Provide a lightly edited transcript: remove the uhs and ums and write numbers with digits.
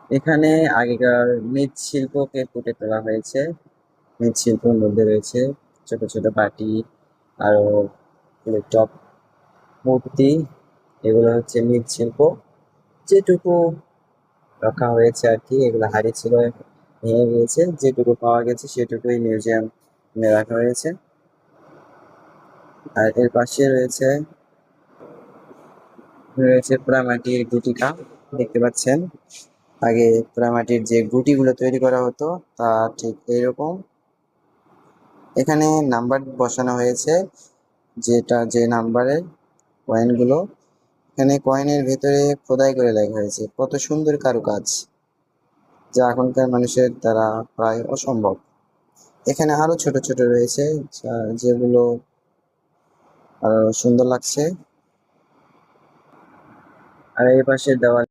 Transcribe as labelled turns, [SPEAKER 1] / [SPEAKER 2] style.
[SPEAKER 1] এখানে আগেকার মৃৎশিল্পকে ফুটে তোলা হয়েছে। মৃৎশিল্পের মধ্যে রয়েছে ছোট ছোট বাটি, আরো টপ, মূর্তি। এগুলো হচ্ছে মৃৎশিল্প, যেটুকু রক্ষা হয়েছে আর কি। এগুলো হারিয়েছিল, ভেঙে গিয়েছে, যেটুকু পাওয়া গেছে সেটুকুই মিউজিয়াম রাখা হয়েছে। আর এর পাশে রয়েছে রয়েছে পোড়ামাটির গুটিকা, দেখতে পাচ্ছেন। আগে পোড়ামাটির যে গুটিগুলো তৈরি করা হতো তা ঠিক এইরকম। এখানে নাম্বার বসানো হয়েছে, যেটা যে নাম্বারের কয়েনগুলো। এখানে কয়েনের ভেতরে খোদাই করে লেখা হয়েছে, কত সুন্দর কারুকাজ, যা এখনকার মানুষের দ্বারা প্রায় অসম্ভব। এখানে আরো ছোট ছোট রয়েছে, যেগুলো আরো সুন্দর লাগছে। আর এই পাশের দেওয়াল